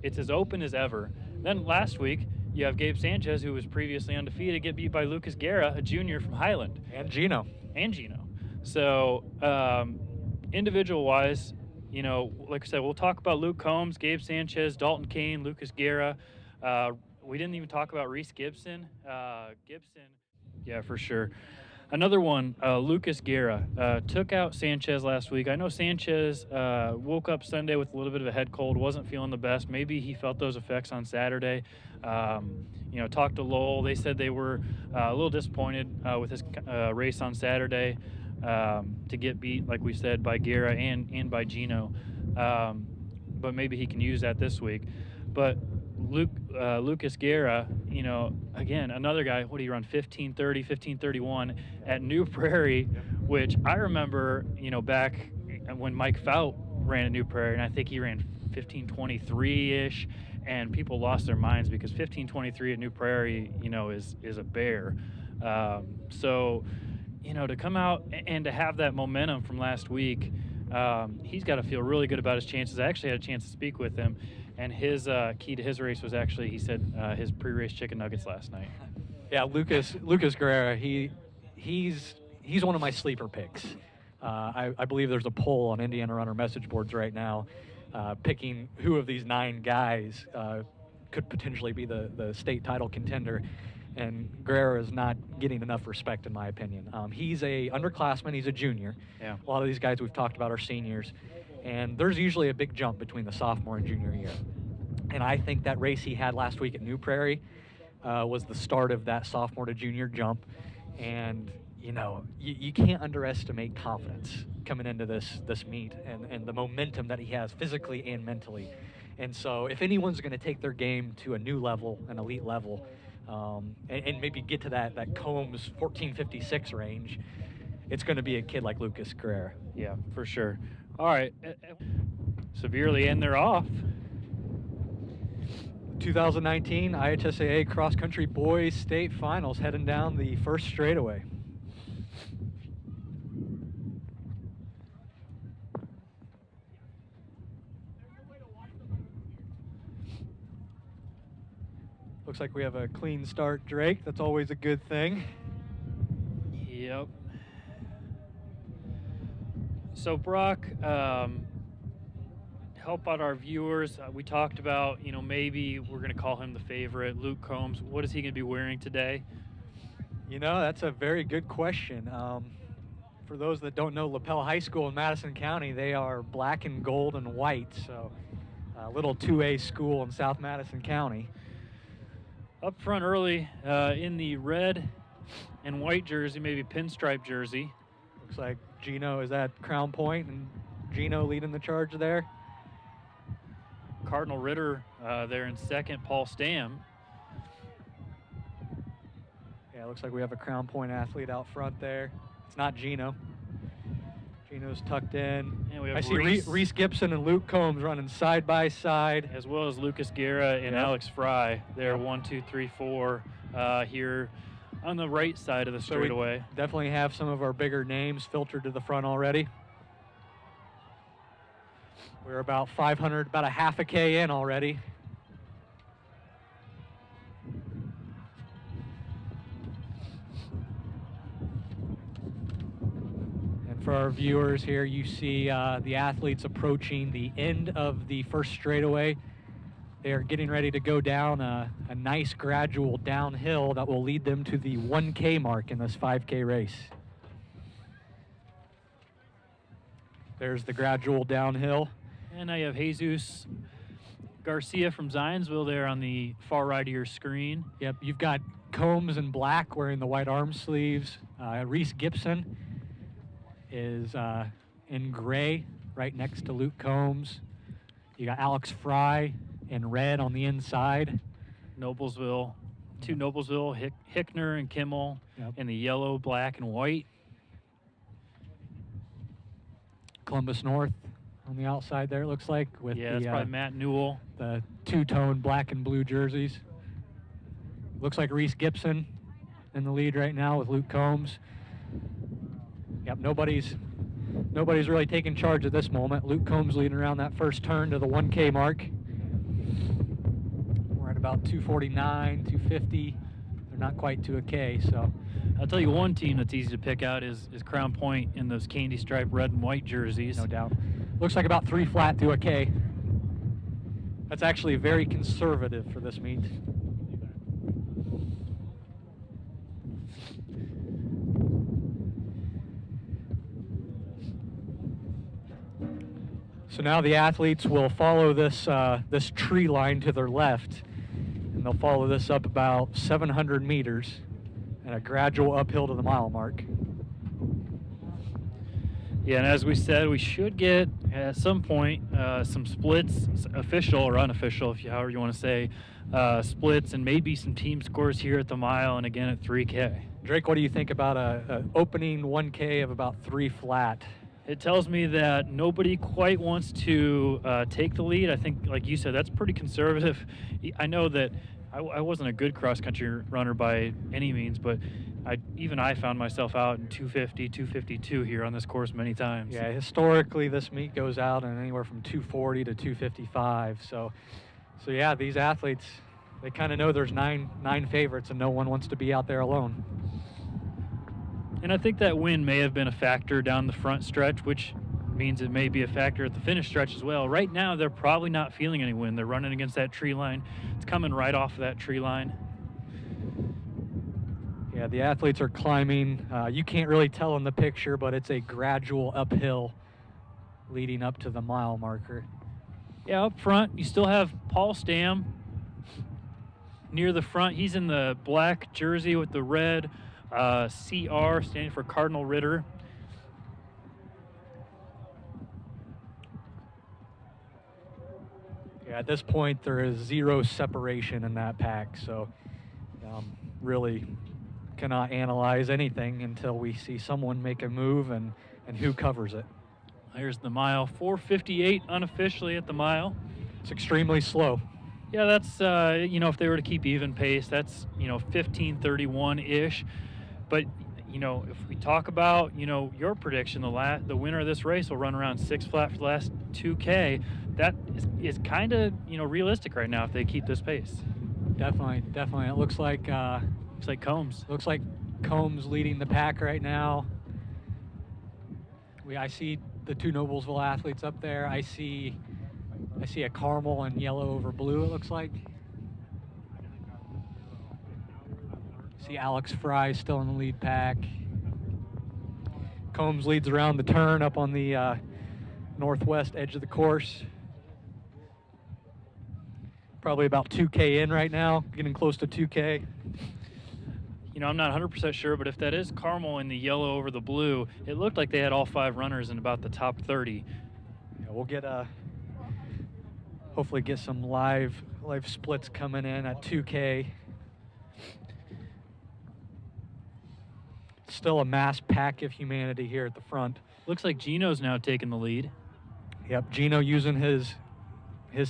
it's as open as ever. Then last week, you have Gabe Sanchez, who was previously undefeated, get beat by Lucas Guerra, a junior from Highland. And Gino. So individual-wise, you know, like I said, we'll talk about Luke Combs, Gabe Sanchez, Dalton Kane, Lucas Guerra. We didn't even talk about Reese Gibson. Yeah, for sure. Another one, Lucas Guerra, took out Sanchez last week. I know Sanchez woke up Sunday with a little bit of a head cold, wasn't feeling the best. Maybe he felt those effects on Saturday. You know, talked to Lowell. They said they were a little disappointed with his race on Saturday to get beat, like we said, by Guerra and by Gino. But maybe he can use that this week. But Lucas Guerra, you know, again, another guy, what did he run, 15:30, 15:31 at New Prairie, which I remember, you know, back when Mike Fout ran at New Prairie, and I think he ran 15:23-ish, and people lost their minds because 15:23 at New Prairie, you know, is a bear. So, you know, to come out and to have that momentum from last week, he's got to feel really good about his chances. I actually had a chance to speak with him, and his key to his race was actually, he said, his pre-race chicken nuggets last night. Yeah, Lucas Guerra, he's one of my sleeper picks. I believe there's a poll on Indiana Runner message boards right now picking who of these 9 guys could potentially be the state title contender. And Guerra is not getting enough respect, in my opinion. He's a underclassman. He's a junior. Yeah. A lot of these guys we've talked about are seniors. And there's usually a big jump between the sophomore and junior year. And I think that race he had last week at New Prairie was the start of that sophomore to junior jump. And, you know, you can't underestimate confidence coming into this meet and the momentum that he has physically and mentally. And so if anyone's going to take their game to a new level, an elite level, and maybe get to that Combs 14:56 range, it's going to be a kid like Lucas Guerra. Yeah, for sure. All right, severely, and they're off. 2019 IHSAA Cross Country Boys State Finals heading down the first straightaway. Looks like we have a clean start, Drake. That's always a good thing. Yep. So Brock, help out our viewers. We talked about, you know, maybe we're going to call him the favorite, Luke Combs. What is he going to be wearing today? You know, that's a very good question. For those that don't know Lapel High School in Madison County, they are black and gold and white. So a little 2A school in South Madison County. Up front early in the red and white jersey, maybe pinstripe jersey. Looks like Gino is at Crown Point, and Gino leading the charge there. Cardinal Ritter there in second, Paul Stam. Yeah, it looks like we have a Crown Point athlete out front there. It's not Gino. Gino's tucked in. And we have I see Reese Gibson and Luke Combs running side by side. As well as Lucas Guerra and Alex Fry. They're 1, 2, 3, 4 here on the right side of the straightaway. So definitely have some of our bigger names filtered to the front already. We're about 500, about a half a K in already. For our viewers here, you see the athletes approaching the end of the first straightaway. They are getting ready to go down a nice gradual downhill that will lead them to the 1K mark in this 5K race. There's the gradual downhill. And now you have Jesus Garcia from Zionsville there on the far right of your screen. Yep, you've got Combs in black wearing the white arm sleeves. Reese Gibson is in gray right next to Luke Combs. You got Alex Fry in red on the inside. Noblesville, two Noblesville, Hickner and Kimmel in the yellow, black, and white. Columbus North on the outside there, it looks like. With that's probably Matt Newell. The two-tone black and blue jerseys. Looks like Reese Gibson in the lead right now with Luke Combs. Yep, nobody's really taking charge at this moment. Luke Combs leading around that first turn to the 1K mark. We're at about 249, 250. They're not quite to a K, so. I'll tell you one team that's easy to pick out is Crown Point in those candy stripe red and white jerseys. No doubt. Looks like about 3 flat to a K. That's actually very conservative for this meet. So now the athletes will follow this this tree line to their left, and they'll follow this up about 700 meters and a gradual uphill to the mile mark. Yeah, and as we said, we should get at some point some splits, official or unofficial, however you want to say, splits, and maybe some team scores here at the mile and again at 3K. Drake, what do you think about a opening 1K of about 3 flat? It tells me that nobody quite wants to take the lead. I think, like you said, that's pretty conservative. I know that I wasn't a good cross-country runner by any means, but even I found myself out in 250, 252 here on this course many times. Yeah, historically this meet goes out in anywhere from 240 to 255. So yeah, these athletes, they kind of know there's nine favorites and no one wants to be out there alone. And I think that wind may have been a factor down the front stretch, which means it may be a factor at the finish stretch as well. Right now, they're probably not feeling any wind. They're running against that tree line. It's coming right off of that tree line. Yeah, the athletes are climbing. You can't really tell in the picture, but it's a gradual uphill leading up to the mile marker. Yeah, up front, you still have Paul Stam near the front. He's in the black jersey with the red CR, standing for Cardinal Ritter. Yeah, at this point, there is 0 separation in that pack, so really cannot analyze anything until we see someone make a move and who covers it. Here's the mile, 4:58 unofficially at the mile. It's extremely slow. Yeah, that's, if they were to keep even pace, that's, 15:31-ish. But, if we talk about, your prediction, the winner of this race will run around 6 flat for the last 2K. That is kind of, realistic right now if they keep this pace. Definitely. It looks like Combs. Looks like Combs leading the pack right now. I see the 2 Noblesville athletes up there. I see a caramel and yellow over blue, it looks like. See Alex Fry still in the lead pack. Combs leads around the turn up on the northwest edge of the course. Probably about 2K in right now, getting close to 2K. I'm not 100% sure, but if that is caramel in the yellow over the blue, it looked like they had all 5 runners in about the top 30. Yeah, we'll get hopefully get some live splits coming in at 2K. Still a mass pack of humanity here at the front. Looks like Gino's now taking the lead. Yep, Gino using his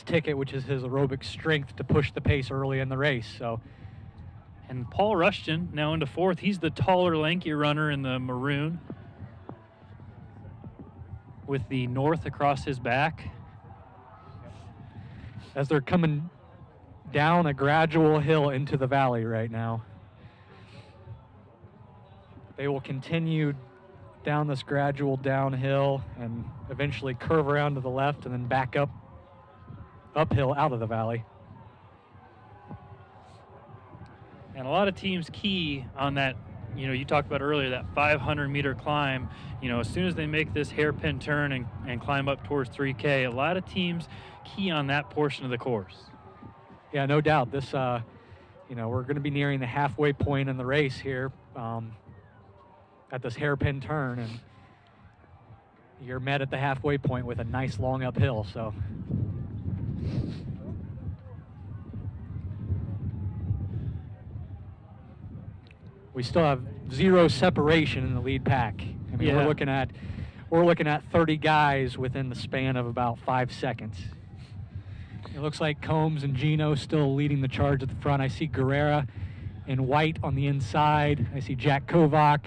ticket, which is his aerobic strength, to push the pace early in the race. So. And Paul Rushton now into 4th. He's the taller, lanky runner in the maroon with the north across his back. As they're coming down a gradual hill into the valley right now. They will continue down this gradual downhill and eventually curve around to the left and then back uphill out of the valley. And a lot of teams key on that, you talked about earlier, that 500-meter climb. As soon as they make this hairpin turn and climb up towards 3K, a lot of teams key on that portion of the course. Yeah, no doubt. This, we're going to be nearing the halfway point in the race here at this hairpin turn, and you're met at the halfway point with a nice long uphill, so. We still have 0 separation in the lead pack. I mean, yeah. we're looking at 30 guys within the span of about 5 seconds. It looks like Combs and Gino still leading the charge at the front. I see Guerrera in white on the inside. I see Jack Kovac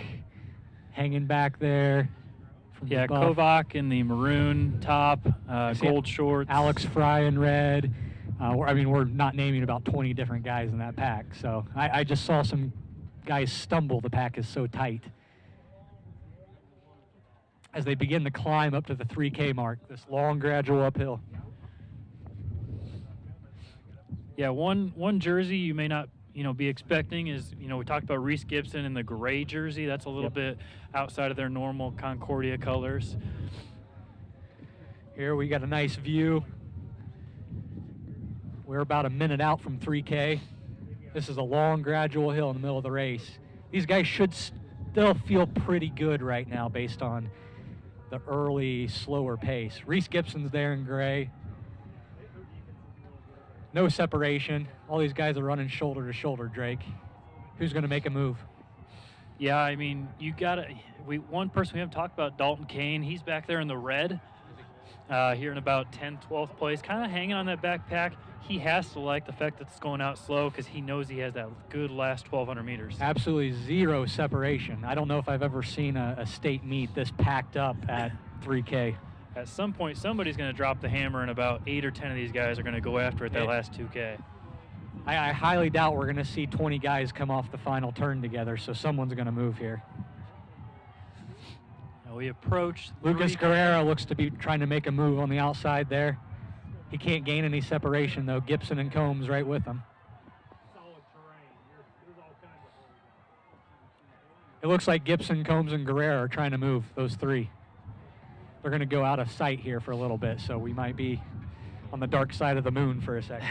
hanging back there. Yeah, Kovac in the maroon top, gold shorts. Alex Fry in red. I mean, we're not naming about 20 different guys in that pack. So I just saw some guys stumble. The pack is so tight. As they begin to climb up to the 3K mark, this long gradual uphill. Yeah, one jersey you may not be expecting is, we talked about Reese Gibson in the gray jersey. That's a little bit outside of their normal Concordia colors. Here we got a nice view. We're about a minute out from 3K. This is a long gradual hill in the middle of the race. These guys should still feel pretty good right now based on the early, slower pace. Reese Gibson's there in gray. No separation. All these guys are running shoulder to shoulder, Drake. Who's going to make a move? Yeah, I mean, one person we haven't talked about, Dalton Kane. He's back there in the red here in about 10th, 12th place, kind of hanging on that backpack. He has to like the fact that it's going out slow because he knows he has that good last 1,200 meters. Absolutely zero separation. I don't know if I've ever seen a state meet this packed up at 3K. At some point, somebody's going to drop the hammer, and about 8 or 10 of these guys are going to go after it that last 2K. I highly doubt we're going to see 20 guys come off the final turn together, so someone's going to move here. Now we approach. Lucas Guerrero looks to be trying to make a move on the outside there. He can't gain any separation, though. Gibson and Combs right with him. It looks like Gibson, Combs, and Guerrero are trying to move, those three. They're going to go out of sight here for a little bit, so we might be on the dark side of the moon for a second.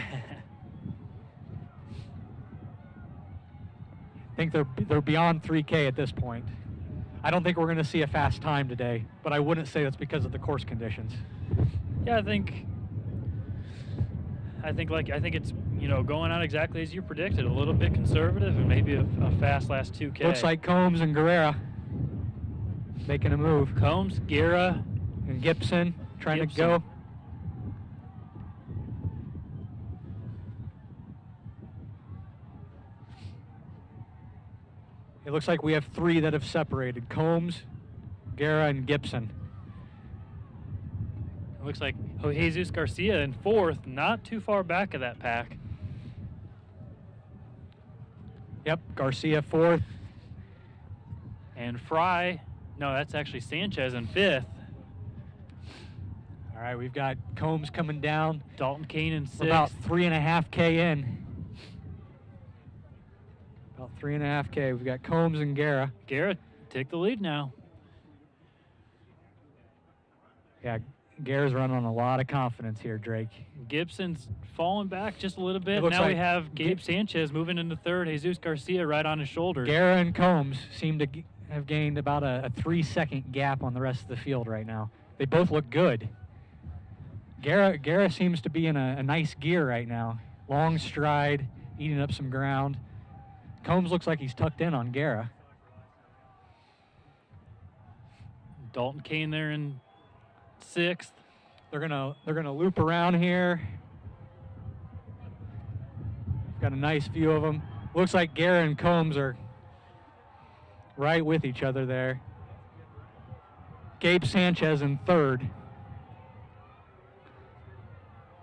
I think they're beyond 3K at this point. I don't think we're going to see a fast time today, but I wouldn't say that's because of the course conditions. Yeah, I think it's going out exactly as you predicted, a little bit conservative and maybe a fast last 2K. Looks like Combs and Guerrero making a move. Combs, Guerra, and Gibson trying to go. It looks like we have three that have separated. Combs, Guerra, and Gibson. It looks like Jesus Garcia in 4th, not too far back of that pack. Yep, Garcia 4th. And Fry, no, that's actually Sanchez in 5th. All right, we've got Combs coming down. Dalton Kane in 6th. About 3.5K in. About 3.5K. We've got Combs and Guerra. Guerra, take the lead now. Yeah, Guerra's running on a lot of confidence here, Drake. Gibson's falling back just a little bit. Now like we have Gabe Sanchez moving into 3rd. Jesus Garcia right on his shoulders. Guerra and Combs seem to have gained about a 3-second gap on the rest of the field right now. They both look good. Guerra seems to be in a nice gear right now. Long stride, eating up some ground. Combs looks like he's tucked in on Guerra. Dalton Kane there in 6th. They're gonna loop around here. Got a nice view of them. Looks like Guerra and Combs are right with each other there. Gabe Sanchez in 3rd.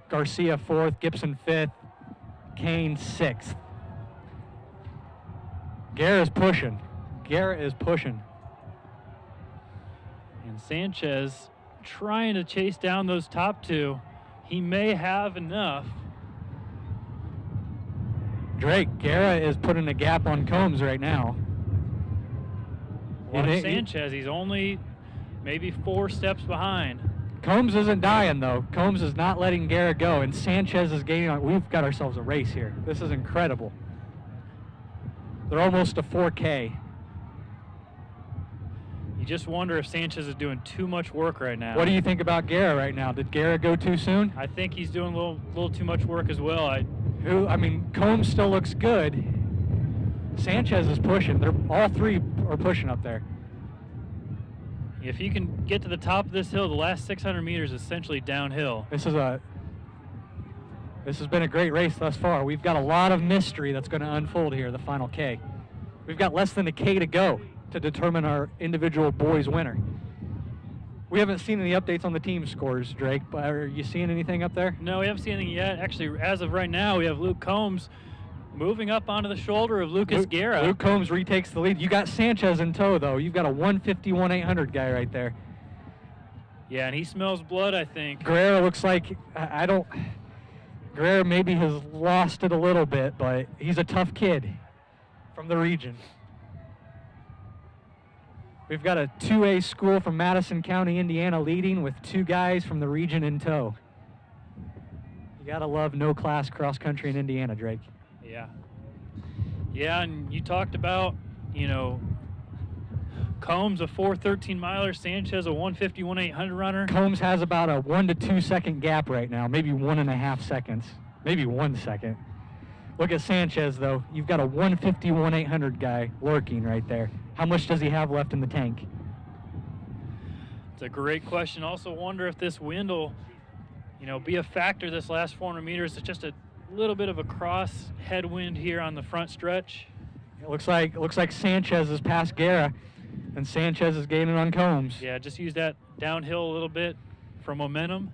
Garcia 4th, Gibson 5th, Kane 6th. Guerra is pushing. And Sanchez trying to chase down those top 2. He may have enough. Drake, Guerra is putting a gap on Combs right now. Watch Sanchez, he's only maybe 4 steps behind. Combs isn't dying, though. Combs is not letting Guerra go, and Sanchez is gaining on. We've got ourselves a race here. This is incredible. They're almost to 4K. You just wonder if Sanchez is doing too much work right now. What do you think about Guerra right now? Did Guerra go too soon? I think he's doing a little too much work as well. Combs still looks good. Sanchez is pushing. All three are pushing up there. If you can get to the top of this hill, the last 600 meters is essentially downhill. This has been a great race thus far. We've got a lot of mystery that's going to unfold here, the final K. We've got less than a K to go to determine our individual boys winner. We haven't seen any updates on the team scores, Drake, but are you seeing anything up there? No, we haven't seen anything yet. Actually, as of right now, we have Luke Combs moving up onto the shoulder of Lucas Guerra. Luke Combs retakes the lead. You got Sanchez in tow, though. You've got a 151-800 guy right there. Yeah, and he smells blood, I think. Guerrero looks like, Guerrero maybe has lost it a little bit, but he's a tough kid from the region. We've got a 2A school from Madison County, Indiana leading with 2 guys from the region in tow. You gotta love no class cross country in Indiana, Drake. Yeah. Yeah, and you talked about, you know, Combs a 4:13 miler, Sanchez a 151-800 runner. Combs has about a 1 to 2 second gap right now, maybe 1.5 seconds, maybe 1 second. Look at Sanchez, though. You've got a 151-800 guy lurking right there. How much does he have left in the tank? It's a great question. Also wonder if this wind will, you know, be a factor this last 400 meters. It's just a little bit of a cross headwind here on the front stretch. It looks like Sanchez has passed Guerra, and Sanchez is gaining on Combs. Yeah, just use that downhill a little bit for momentum.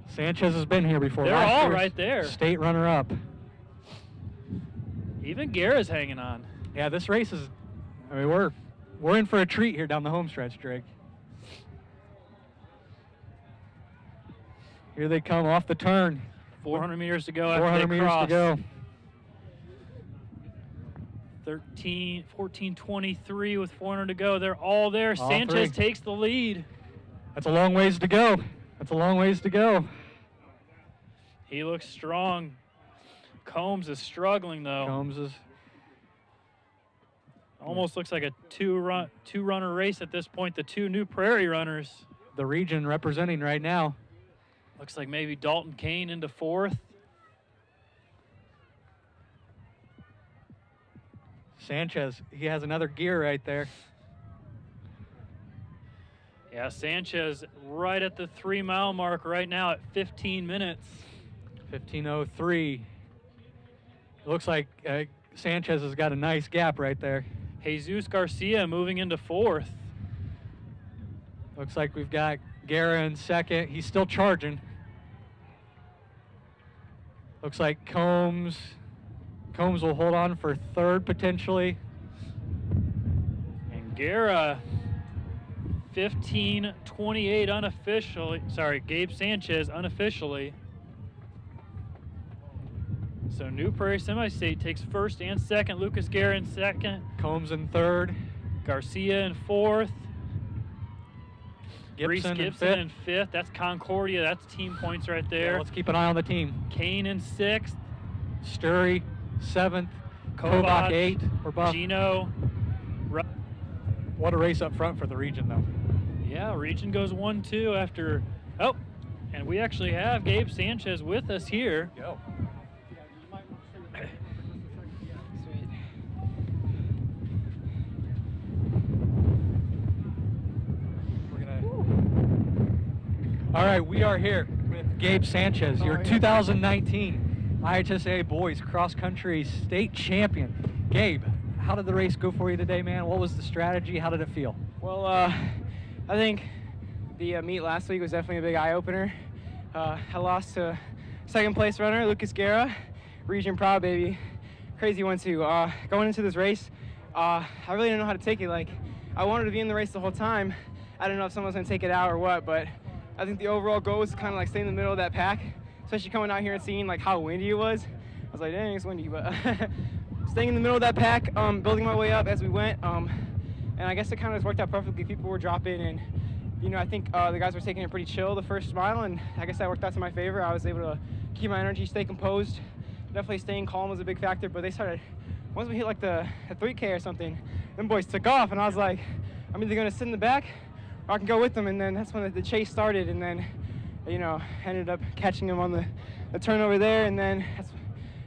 Sanchez has been here before. They're all right there. State runner-up. Even Guerra's hanging on. Yeah, this race is, I mean, we're in for a treat here down the home stretch, Drake. Here they come off the turn. 400 meters to go 400 after they meters cross. to go. 14:23 with 400 to go. They're all there. All Sanchez three. takes the lead. That's a long ways to go. That's a long ways to go. He looks strong. Combs is struggling though. Combs is almost looks like a two-runner race at this point. The 2 New Prairie runners. the region representing right now. Looks like maybe Dalton Kane into 4th. Sanchez, he has another gear right there. Yeah, Sanchez right at the 3-mile mark right now at 15 minutes. 15:03. It looks like Sanchez has got a nice gap right there. Jesus Garcia moving into 4th. Looks like we've got Guerra in 2nd. He's still charging. Looks like Combs will hold on for 3rd potentially. And Guerra 15:28 unofficially. Sorry, Gabe Sanchez unofficially. So New Prairie Semi-State takes 1st and 2nd. Lucas Guerra in 2nd. Combs in 3rd. Garcia in 4th. Reese Gibson Gibson in 5th. That's Concordia. That's team points right there. Yeah, let's keep an eye on the team. Kane in 6th. Sturry 7th. Kovac, Kovac 8th. We're buff. Gino. What a race up front for the region, though. Yeah, region goes 1-2 after. Oh, and we actually have Gabe Sanchez with us here. Go. All right, we are here with Gabe Sanchez, your 2019 IHSA Boys Cross Country State Champion. Gabe, how did the race go for you today, man? What was the strategy? How did it feel? Well, I think the meet last week was definitely a big eye-opener. I lost to 2nd place runner, Lucas Guerra. Region proud, baby. Crazy one, too. Going into this race, I really didn't know how to take it. Like, I wanted to be in the race the whole time. I didn't know if someone was going to take it out or what, but I think the overall goal was to kind of like stay in the middle of that pack, especially coming out here and seeing like how windy it was. I was like, dang, it's windy, but staying in the middle of that pack, building my way up as we went, and I guess it kind of worked out perfectly. People were dropping, and you know, I think the guys were taking it pretty chill the first mile, and I guess that worked out to my favor. I was able to keep my energy, stay composed. Definitely staying calm was a big factor, but they started, once we hit like the 3K or something, them boys took off, and I was like, I'm either gonna sit in the back or I can go with them, and then that's when the chase started, and then, you know, ended up catching them on the turn over there, and then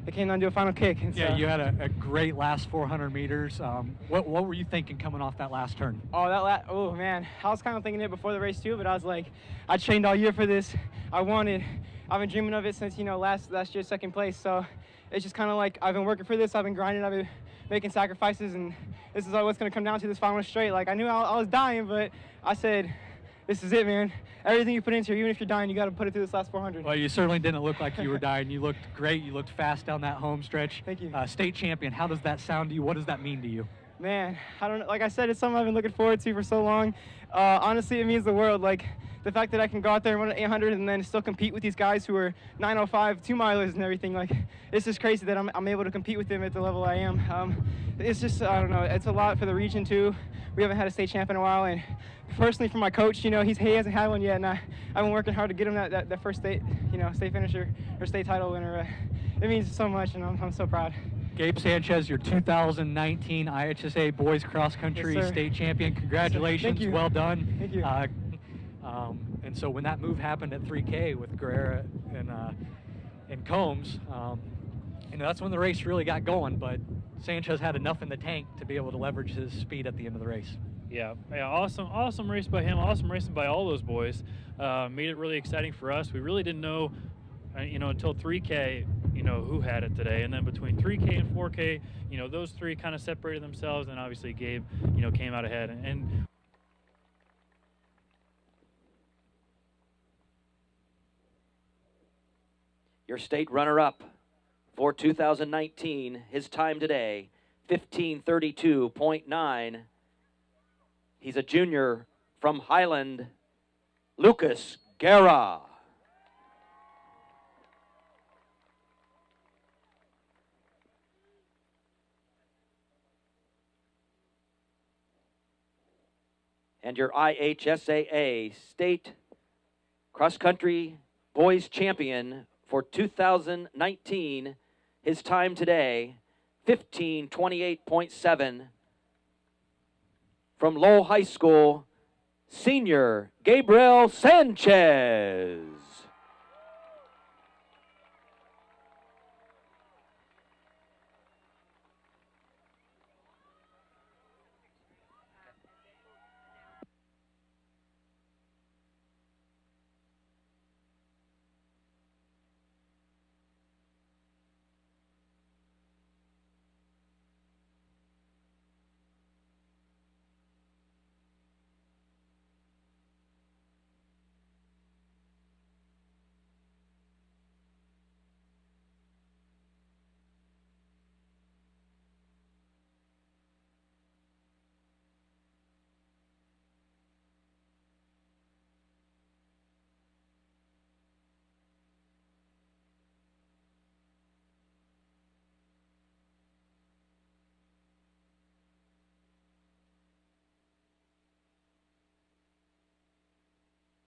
it came down to a final kick. And Yeah, so, you had a great last 400 meters. What were you thinking coming off that last turn? Oh man, I was kind of thinking it before the race too, but I was like, I trained all year for this. I've been dreaming of it since, you know, last year's 2nd place. So it's just kind of like I've been working for this. I've been grinding. I've been making sacrifices, and this is all what's going to come down to this final straight. Like I knew I was dying, but I said, this is it, man. Everything you put into here, even if you're dying, you got to put it through this last 400. Well, you certainly didn't look like you were dying. You looked great. You looked fast down that home stretch. Thank you. State champion, how does that sound to you? What does that mean to you? Man, I don't know. Like I said, it's something I've been looking forward to for so long. Honestly, it means the world. Like, the fact that I can go out there and run an 800 and then still compete with these guys who are 905, 2-milers and everything, like, it's just crazy that I'm able to compete with them at the level I am. It's just, I don't know, it's a lot for the region, too. We haven't had a state champ in a while, and personally for my coach, you know, he hasn't had one yet, and I've been working hard to get him that first state, you know, state finisher or state title winner. It means so much, and I'm so proud. Gabe Sanchez, your 2019 IHSA Boys Cross Country Yes, State Champion. Congratulations. Thank you. Well done. Thank you. And so when that move happened at 3K with Guerrera and Combs, you know, that's when the race really got going, but Sanchez had enough in the tank to be able to leverage his speed at the end of the race. Yeah, awesome race by him. Awesome racing by all those boys. Made it really exciting for us. We really didn't know, you know, until 3K, you know, who had it today. And then between 3K and 4K, you know, those three kind of separated themselves, and obviously Gabe, you know, came out ahead. And your state runner-up for 2019, his time today, 15:32.9. He's a junior from Highland, Lucas Guerra. And your IHSAA State Cross Country Boys Champion for 2019, his time today, 15:28.7. From Lowell High School, senior Gabriel Sanchez.